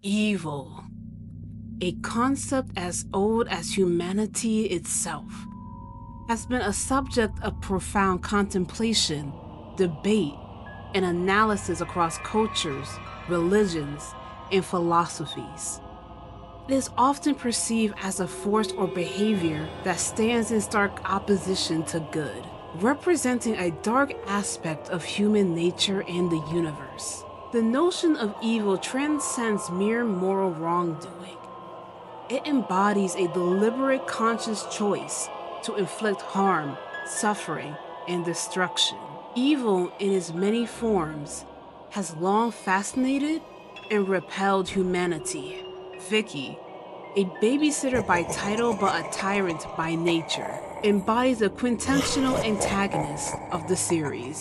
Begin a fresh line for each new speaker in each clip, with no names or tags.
Evil, a concept as old as humanity itself, has been a subject of profound contemplation, debate, and analysis across cultures, religions, and philosophies. It is often perceived as a force or behavior that stands in stark opposition to good, representing a dark aspect of human nature and the universe. The notion of evil transcends mere moral wrongdoing. It embodies a deliberate conscious choice to inflict harm, suffering, and destruction. Evil in its many forms has long fascinated and repelled humanity. Vicky, a babysitter by title but a tyrant by nature, embodies the quintessential antagonist of the series,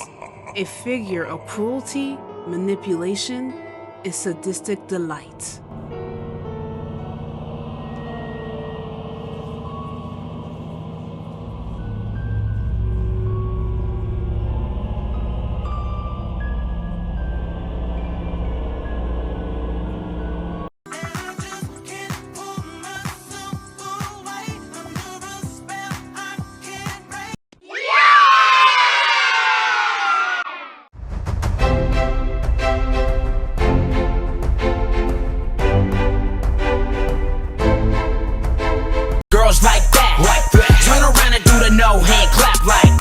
a figure of cruelty, manipulation, and sadistic delight.
Girls like that, turn around and do the no hand clap like.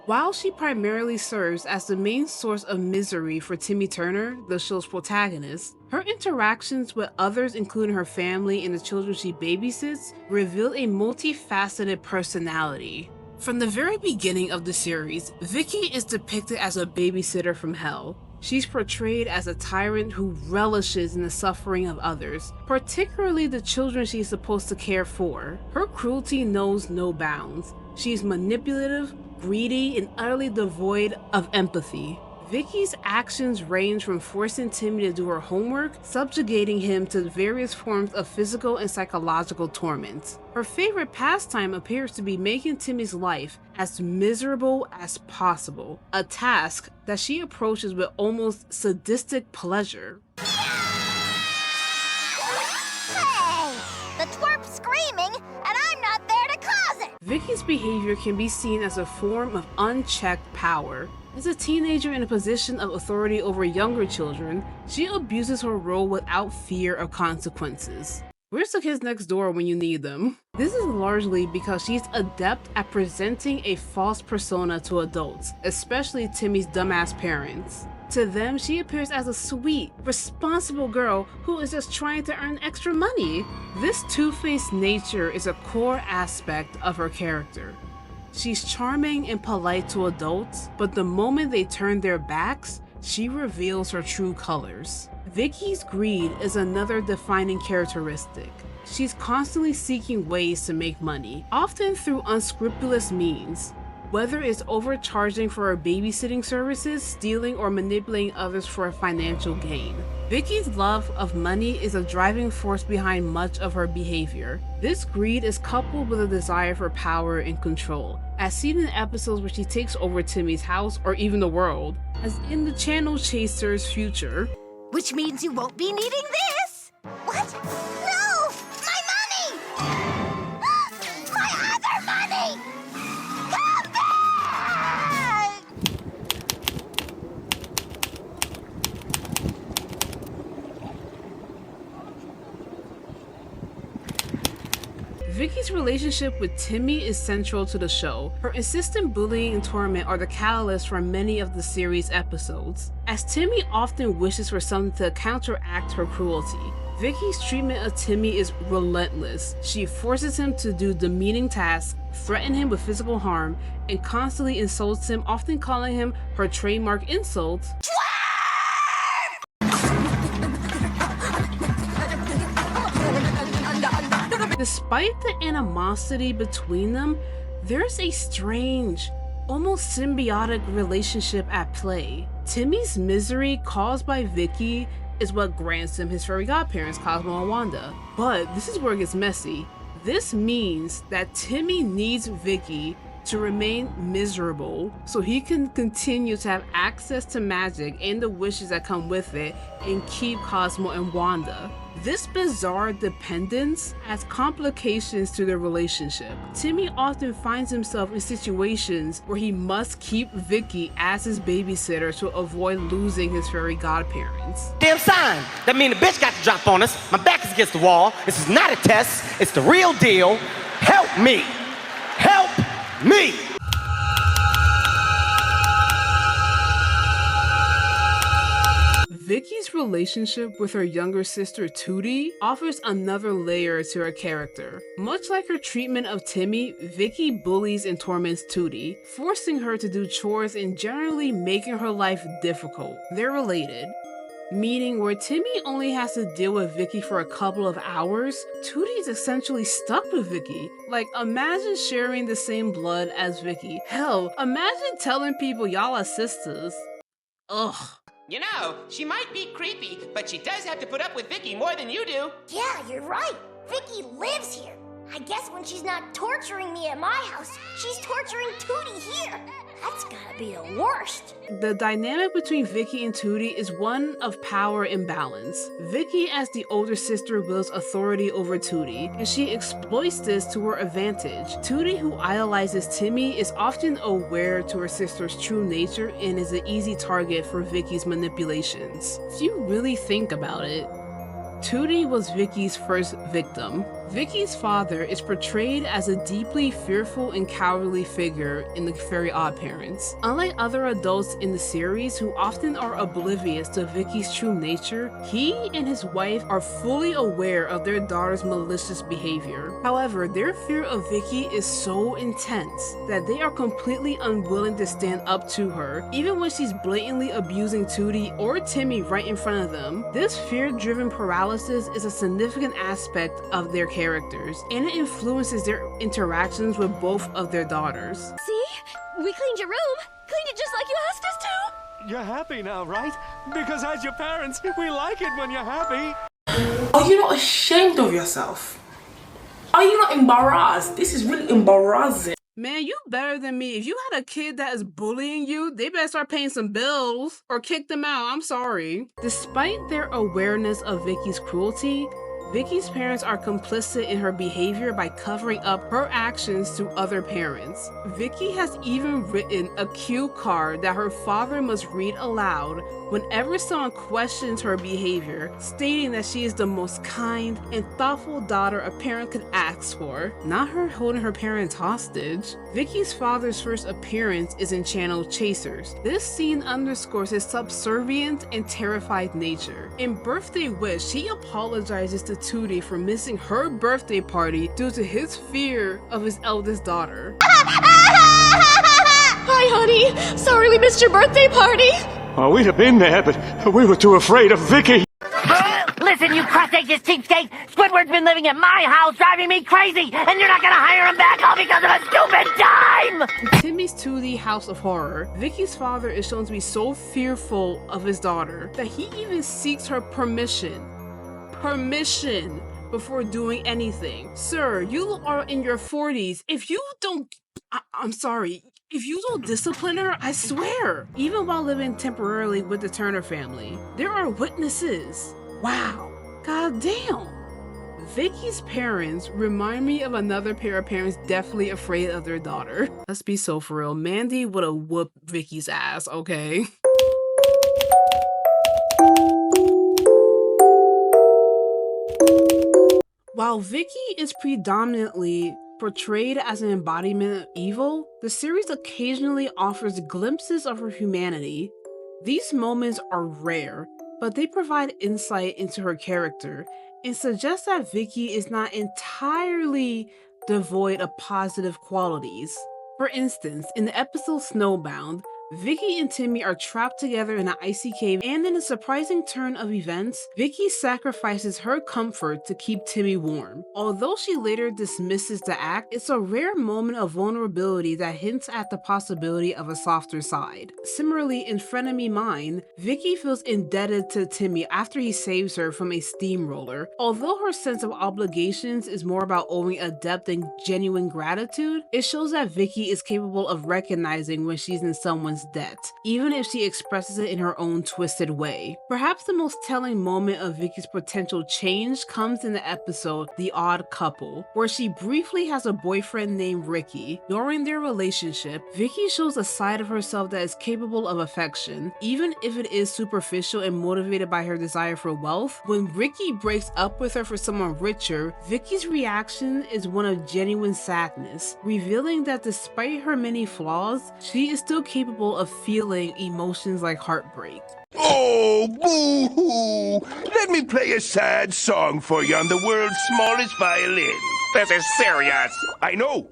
While she primarily serves as the main source of misery for Timmy Turner, the show's protagonist, her interactions with others, including her family and the children she babysits, reveal a multifaceted personality. From the very beginning of the series, Vicky is depicted as a babysitter from hell. She's portrayed as a tyrant who relishes in the suffering of others, particularly the children she's supposed to care for. Her cruelty knows no bounds. She's manipulative, greedy, and utterly devoid of empathy. Vicky's actions range from forcing Timmy to do her homework, subjugating him to various forms of physical and psychological torment. Her favorite pastime appears to be making Timmy's life as miserable as possible, a task that she approaches with almost sadistic pleasure.
Hey! The twerp's screaming, and I'm not there to cause it!
Vicky's behavior can be seen as a form of unchecked power. As a teenager in a position of authority over younger children, she abuses her role without fear of consequences. Where's the kids next door when you need them? This is largely because she's adept at presenting a false persona to adults, especially Timmy's dumbass parents. To them, she appears as a sweet, responsible girl who is just trying to earn extra money. This two-faced nature is a core aspect of her character. She's charming and polite to adults, but the moment they turn their backs, she reveals her true colors. Vicky's greed is another defining characteristic. She's constantly seeking ways to make money, often through unscrupulous means. Whether it's overcharging for her babysitting services, stealing, or manipulating others for a financial gain. Vicky's love of money is a driving force behind much of her behavior. This greed is coupled with a desire for power and control, as seen in episodes where she takes over Timmy's house or even the world, as in the Channel Chaser's Future.
Which means you won't be needing this! What? No! My money! My other money! Come back!
Vicky's relationship with Timmy is central to the show. Her insistent bullying and torment are the catalyst for many of the series' episodes, as Timmy often wishes for something to counteract her cruelty. Vicky's treatment of Timmy is relentless. She forces him to do demeaning tasks, threatens him with physical harm, and constantly insults him, often calling him her trademark insult. Despite the animosity between them, there's a strange, almost symbiotic relationship at play. Timmy's misery caused by Vicky is what grants him his fairy godparents, Cosmo and Wanda. But this is where it gets messy. This means that Timmy needs Vicky to remain miserable so he can continue to have access to magic and the wishes that come with it and keep Cosmo and Wanda. This bizarre dependence adds complications to their relationship. Timmy often finds himself in situations where he must keep Vicky as his babysitter to avoid losing his fairy godparents.
Damn sign! That mean the bitch got to drop on us. My back is against the wall. This is not a test. It's the real deal. Help me! Help me!
Vicky's relationship with her younger sister Tootie offers another layer to her character. Much like her treatment of Timmy, Vicky bullies and torments Tootie, forcing her to do chores and generally making her life difficult. They're related. Meaning where Timmy only has to deal with Vicky for a couple of hours, Tootie is essentially stuck with Vicky. Like, imagine sharing the same blood as Vicky. Hell, imagine telling people y'all are sisters. Ugh.
You know, she might be creepy, but she does have to put up with Vicky more than you do.
Yeah, you're right. Vicky lives here. I guess when she's not torturing me at my house, she's torturing Tootie here. That's gotta be the worst.
The dynamic between Vicky and Tootie is one of power imbalance. Vicky, as the older sister, wields authority over Tootie, and she exploits this to her advantage. Tootie, who idolizes Timmy, is often aware to her sister's true nature and is an easy target for Vicky's manipulations. If you really think about it, Tootie was Vicky's first victim. Vicky's father is portrayed as a deeply fearful and cowardly figure in the Very Odd Parents. Unlike other adults in the series who often are oblivious to Vicky's true nature, he and his wife are fully aware of their daughter's malicious behavior. However, their fear of Vicky is so intense that they are completely unwilling to stand up to her, even when she's blatantly abusing Tootie or Timmy right in front of them. This fear-driven paralysis is a significant aspect of their characters, and it influences their interactions with both of their daughters.
See? We cleaned your room. Cleaned it just like you asked us to.
You're happy now, right? Because as your parents, we like it when you're happy.
Are you not ashamed of yourself? Are you not embarrassed? This is really embarrassing.
Man, you better than me. If you had a kid that is bullying you, they better start paying some bills or kick them out. I'm sorry. Despite their awareness of Vicky's cruelty, Vicky's parents are complicit in her behavior by covering up her actions to other parents. Vicky has even written a cue card that her father must read aloud whenever someone questions her behavior, stating that she is the most kind and thoughtful daughter a parent could ask for, not her holding her parents hostage. Vicky's father's first appearance is in Channel Chasers. This scene underscores his subservient and terrified nature. In Birthday Wish, he apologizes to Tootie for missing her birthday party due to his fear of his eldest daughter.
Hi, honey. Sorry we missed your birthday party.
Oh, we'd have been there, but we were too afraid of Vicky.
Listen, you cross-anxious cheapskate! Squidward's been living at my house, driving me crazy, and you're not gonna hire him back all because of a stupid dime!
In Timmy's 2D House of Horror, Vicky's father is shown to be so fearful of his daughter that he even seeks her permission before doing anything. Sir, you are in your 40s. If you don't... I'm sorry. If you don't discipline her, I swear. Even while living temporarily with the Turner family, there are witnesses. Wow. God damn. Vicky's parents remind me of another pair of parents definitely afraid of their daughter. Let's be so for real. Mandy would have whooped Vicky's ass, okay? While Vicky is predominantly portrayed as an embodiment of evil, the series occasionally offers glimpses of her humanity. These moments are rare, but they provide insight into her character and suggest that Vicky is not entirely devoid of positive qualities. For instance, in the episode Snowbound, Vicky and Timmy are trapped together in an icy cave, and in a surprising turn of events, Vicky sacrifices her comfort to keep Timmy warm. Although she later dismisses the act, it's a rare moment of vulnerability that hints at the possibility of a softer side. Similarly, in Frenemy Mine, Vicky feels indebted to Timmy after he saves her from a steamroller. Although her sense of obligations is more about owing a debt than genuine gratitude, it shows that Vicky is capable of recognizing when she's in someone's debt, even if she expresses it in her own twisted way. Perhaps the most telling moment of Vicky's potential change comes in the episode The Odd Couple, where she briefly has a boyfriend named Ricky. During their relationship, Vicky shows a side of herself that is capable of affection, even if it is superficial and motivated by her desire for wealth. When Ricky breaks up with her for someone richer, Vicky's reaction is one of genuine sadness, revealing that despite her many flaws, she is still capable of feeling emotions like heartbreak.
Oh, boo-hoo! Let me play a sad song for you on the world's smallest violin.
This is serious.
I know.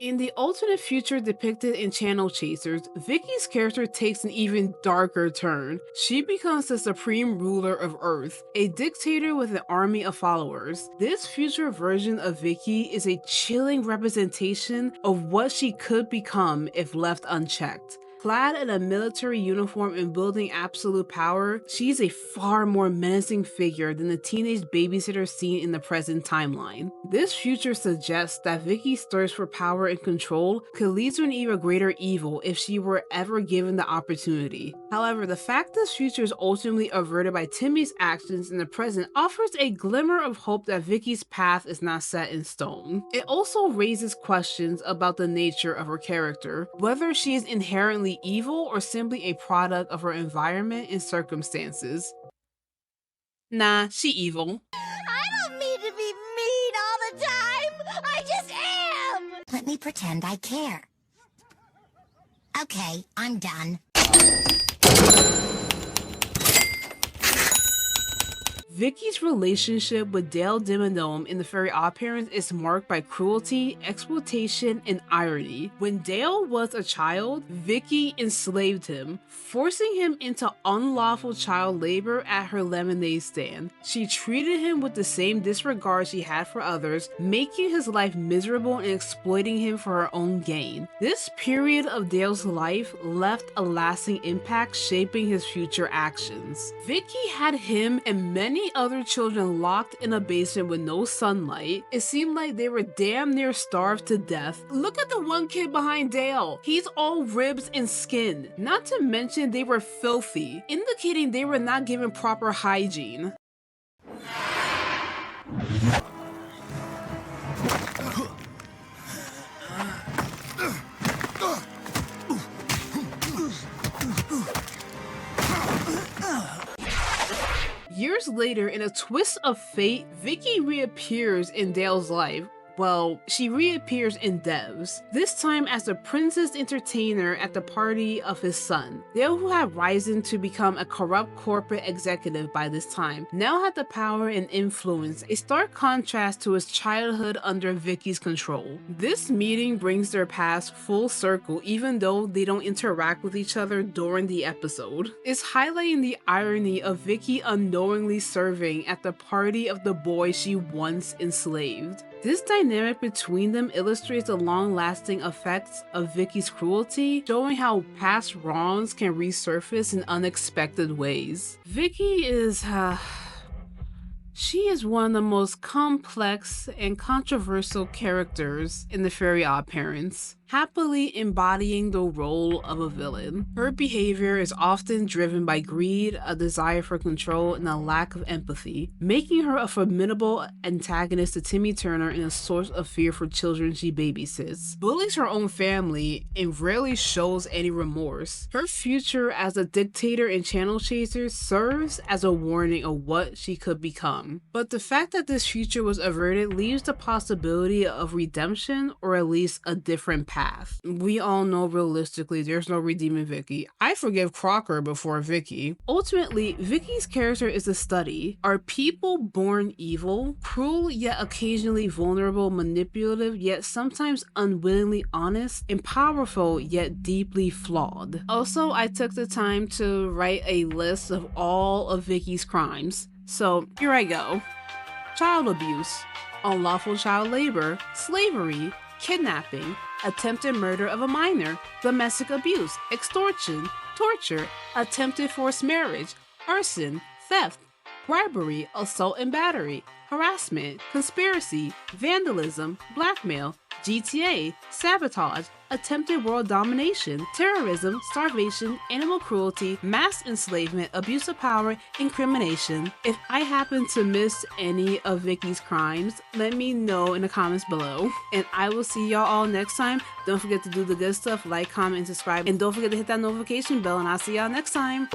In the alternate future depicted in Channel Chasers, Vicky's character takes an even darker turn. She becomes the supreme ruler of Earth, a dictator with an army of followers. This future version of Vicky is a chilling representation of what she could become if left unchecked. Clad in a military uniform and wielding absolute power, she's a far more menacing figure than the teenage babysitter seen in the present timeline. This future suggests that Vicky's thirst for power and control could lead to an even greater evil if she were ever given the opportunity. However, the fact this future is ultimately averted by Timmy's actions in the present offers a glimmer of hope that Vicky's path is not set in stone. It also raises questions about the nature of her character, whether she is inherently evil or simply a product of her environment and circumstances. Nah, she evil.
I don't mean to be mean all the time. I just am.
Let me pretend I care. Okay, I'm done.
Vicky's relationship with Dale Dimmadome in the Very Odd Parents is marked by cruelty, exploitation, and irony. When Dale was a child, Vicky enslaved him, forcing him into unlawful child labor at her lemonade stand. She treated him with the same disregard she had for others, making his life miserable and exploiting him for her own gain. This period of Dale's life left a lasting impact, shaping his future actions. Vicky had him and many other children locked in a basement with no sunlight. It seemed like they were damn near starved to death. Look at the one kid behind Dale. He's all ribs and skin. Not to mention they were filthy, indicating they were not given proper hygiene. Years later, in a twist of fate, Vicky reappears in Dale's life. Well, she reappears in Dev's, this time as a princess entertainer at the party of his son. Dale, who had risen to become a corrupt corporate executive by this time, now had the power and influence, a stark contrast to his childhood under Vicky's control. This meeting brings their past full circle, even though they don't interact with each other during the episode. It's highlighting the irony of Vicky unknowingly serving at the party of the boy she once enslaved. This dynamic between them illustrates the long-lasting effects of Vicky's cruelty, showing how past wrongs can resurface in unexpected ways. Vicky is, she is one of the most complex and controversial characters in the Very Odd Parents, happily embodying the role of a villain. Her behavior is often driven by greed, a desire for control, and a lack of empathy, making her a formidable antagonist to Timmy Turner and a source of fear for children she babysits. Bullies her own family and rarely shows any remorse. Her future as a dictator in Channel Chasers serves as a warning of what she could become. But the fact that this future was averted leaves the possibility of redemption, or at least a different path. path. We all know realistically there's no redeeming Vicky. I forgive Crocker before Vicky. Ultimately, Vicky's character is a study. Are people born evil? Cruel yet occasionally vulnerable, manipulative yet sometimes unwillingly honest, and powerful yet deeply flawed. Also, I took the time to write a list of all of Vicky's crimes. So here I go. Child abuse, unlawful child labor, slavery, kidnapping, attempted murder of a minor, domestic abuse, extortion, torture, attempted forced marriage, arson, theft, bribery, assault and battery, harassment, conspiracy, vandalism, blackmail, GTA, sabotage, attempted world domination, terrorism, starvation, animal cruelty, mass enslavement, abuse of power, incrimination. If I happen to miss any of Vicky's crimes, let me know in the comments below. And I will see y'all all next time. Don't forget to do the good stuff, like, comment, and subscribe. And don't forget to hit that notification bell, and I'll see y'all next time.